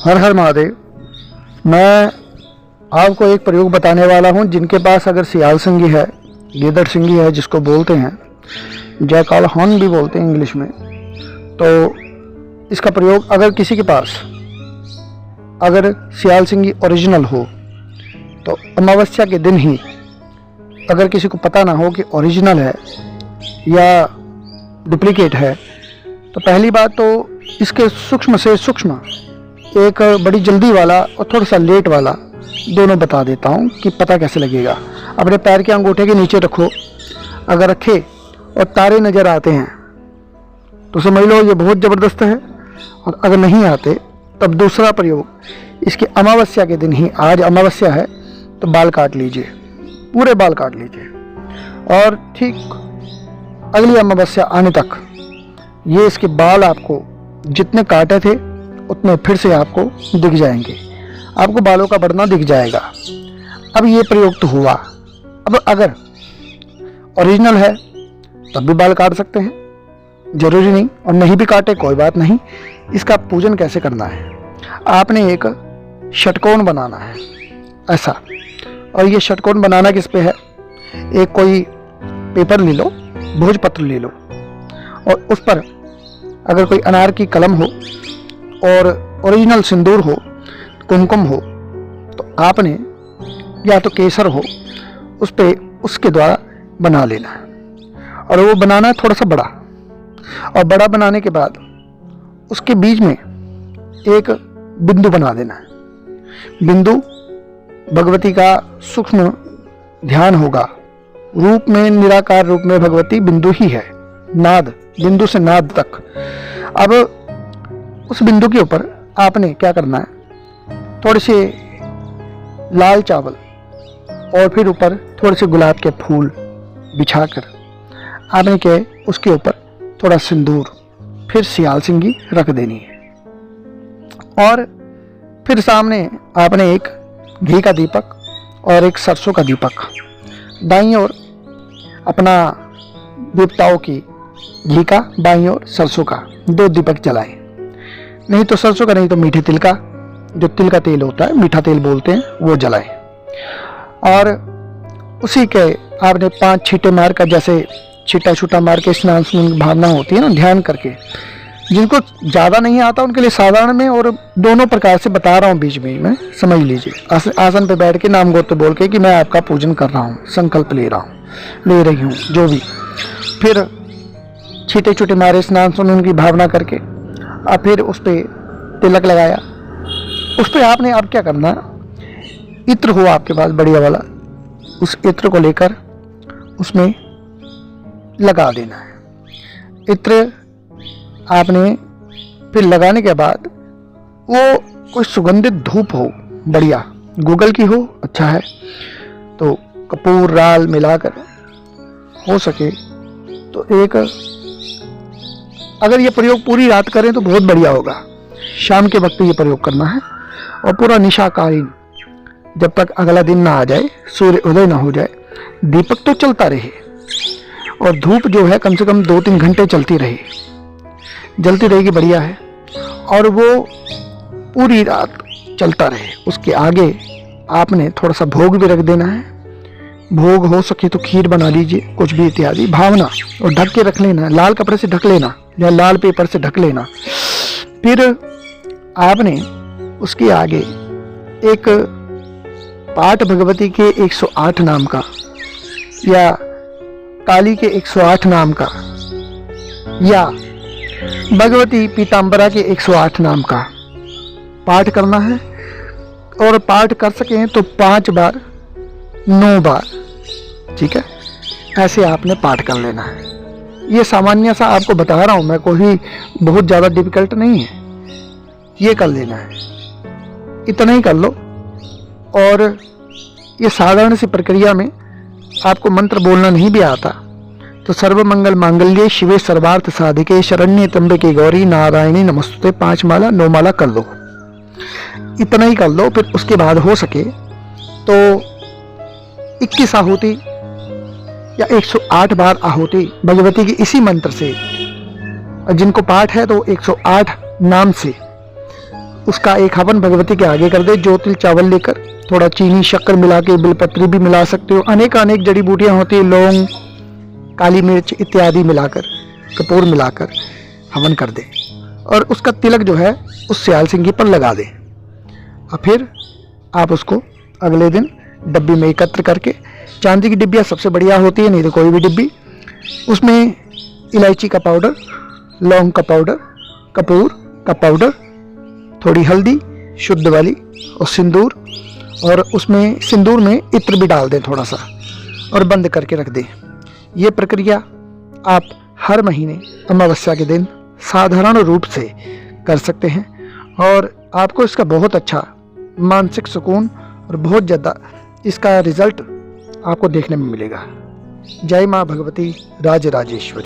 हर हर महादेव। मैं आपको एक प्रयोग बताने वाला हूं। जिनके पास अगर सियाल सिंगी है, गिदड़ सिंगी है जिसको बोलते हैं, जयकाल हॉर्न भी बोलते हैं इंग्लिश में, तो इसका प्रयोग अगर किसी के पास अगर सियाल सिंगी ओरिजिनल हो तो अमावस्या के दिन ही, अगर किसी को पता ना हो कि ओरिजिनल है या डुप्लीकेट है, तो पहली बात तो इसके सूक्ष्म से सूक्ष्म एक बड़ी जल्दी वाला और थोड़ा सा लेट वाला दोनों बता देता हूँ कि पता कैसे लगेगा। अपने पैर के अंगूठे के नीचे रखो, अगर रखे और तारे नज़र आते हैं तो समझ लो ये बहुत ज़बरदस्त है, और अगर नहीं आते तब दूसरा प्रयोग, इसकी अमावस्या के दिन ही, आज अमावस्या है तो बाल काट लीजिए, पूरे बाल काट लीजिए, और ठीक अगली अमावस्या आने तक ये इसके बाल आपको जितने काटे थे उतने फिर से आपको दिख जाएंगे, आपको बालों का बढ़ना दिख जाएगा। अब ये प्रयोग तो हुआ। अब अगर ओरिजिनल है तब भी बाल काट सकते हैं, जरूरी नहीं, और नहीं भी काटे कोई बात नहीं। इसका पूजन कैसे करना है, आपने एक षटकोण बनाना है ऐसा, और ये षटकोण बनाना किस पे है, एक कोई पेपर ले लो, भोजपत्र ले लो, और उस पर अगर कोई अनार की कलम हो और ओरिजिनल सिंदूर हो, कुमकुम हो, तो आपने या तो केसर हो उस पे उसके द्वारा बना लेना है, और वो बनाना है थोड़ा सा बड़ा, और बड़ा बनाने के बाद उसके बीच में एक बिंदु बना देना है। बिंदु भगवती का सूक्ष्म ध्यान होगा, रूप में निराकार रूप में भगवती बिंदु ही है, नाद, बिंदु से नाद तक। अब उस बिंदु के ऊपर आपने क्या करना है, थोड़े से लाल चावल और फिर ऊपर थोड़े से गुलाब के फूल बिछाकर आपने के उसके ऊपर थोड़ा सिंदूर, फिर सियाल सिंगी रख देनी है, और फिर सामने आपने एक घी का दीपक और एक सरसों का दीपक, दाईं ओर अपना देवताओं की घी का, बाईं ओर सरसों का, दो दीपक जलाएं। नहीं तो सरसों का, नहीं तो मीठे तिल का, जो तिल का तेल होता है, मीठा तेल बोलते हैं, वो जलाएं। और उसी के आपने 5 छींटे मार कर, जैसे छीटा छूटा मार के स्नान की भावना होती है ना, ध्यान करके। जिनको ज़्यादा नहीं आता उनके लिए साधारण में और दोनों प्रकार से बता रहा हूँ बीच में मैं, समझ लीजिए। आसन पे बैठ के नाम गोत्र बोल के कि मैं आपका पूजन कर रहा हूँ, संकल्प ले रही हूँ, जो भी। फिर छीटे छूटे मारे, स्नान सुन की भावना करके, और फिर उस पर तिलक लगाया। उस पर आपने अब क्या करना, इत्र हो आपके पास बढ़िया वाला, उस इत्र को लेकर उसमें लगा देना है। इत्र आपने फिर लगाने के बाद वो कोई सुगंधित धूप हो बढ़िया, गूगल की हो, अच्छा है, तो कपूर राल मिलाकर हो सके तो एक, अगर ये प्रयोग पूरी रात करें तो बहुत बढ़िया होगा। शाम के वक्त ये प्रयोग करना है, और पूरा निशाकालीन, जब तक अगला दिन ना आ जाए, सूर्य उदय ना हो जाए, दीपक तो चलता रहे, और धूप जो है कम से कम 2-3 घंटे चलती रहेगी, बढ़िया है, और वो पूरी रात चलता रहे। उसके आगे आपने थोड़ा सा भोग भी रख देना है, भोग हो सके तो खीर बना लीजिए, कुछ भी इत्यादि भावना, और ढक के रख लेना, लाल कपड़े से ढक लेना या लाल पेपर से ढक लेना। फिर आपने उसके आगे एक पाठ भगवती के 108 नाम का, या काली के 108 नाम का, या भगवती पीताम्बरा के 108 नाम का पाठ करना है, और पाठ कर सकें तो 5 बार, 9 बार, ठीक है, ऐसे आपने पाठ कर लेना है। ये सामान्य सा आपको बता रहा हूँ मैं, कोई बहुत ज़्यादा डिफिकल्ट नहीं है, ये कर लेना है, इतना ही कर लो। और ये साधारण सी प्रक्रिया में आपको मंत्र बोलना नहीं भी आता तो सर्वमंगल मांगल्ये शिवे सर्वार्थ साधिके शरण्ये त्र्यंबके गौरी नारायणी नमस्तुते 5 माला 9 माला कर लो, इतना ही कर लो। फिर उसके बाद हो सके तो 21 आहुति या 108 बार आहुति भगवती की इसी मंत्र से, और जिनको पाठ है तो 108 नाम से उसका एक हवन भगवती के आगे कर दे। जो तिल चावल लेकर थोड़ा चीनी शक्कर मिला के, बेलपत्री भी मिला सकते हो, अनेक अनेक जड़ी बूटियां होती है, लौंग, काली मिर्च इत्यादि मिलाकर, कपूर मिलाकर हवन कर दे और उसका तिलक जो है उस सियाल सिंगी पर लगा दे। और फिर आप उसको अगले दिन डब्बी में एकत्र करके, चांदी की डिब्बियाँ सबसे बढ़िया होती है, नहीं तो कोई भी डिब्बी, उसमें इलायची का पाउडर, लौंग का पाउडर, कपूर का पाउडर, थोड़ी हल्दी शुद्ध वाली और सिंदूर, और उसमें सिंदूर में इत्र भी डाल दें थोड़ा सा और बंद करके रख दें। ये प्रक्रिया आप हर महीने अमावस्या के दिन साधारण रूप से कर सकते हैं और आपको इसका बहुत अच्छा मानसिक सुकून और बहुत ज़्यादा इसका रिजल्ट आपको देखने में मिलेगा। जय माँ भगवती राज राजेश्वरी।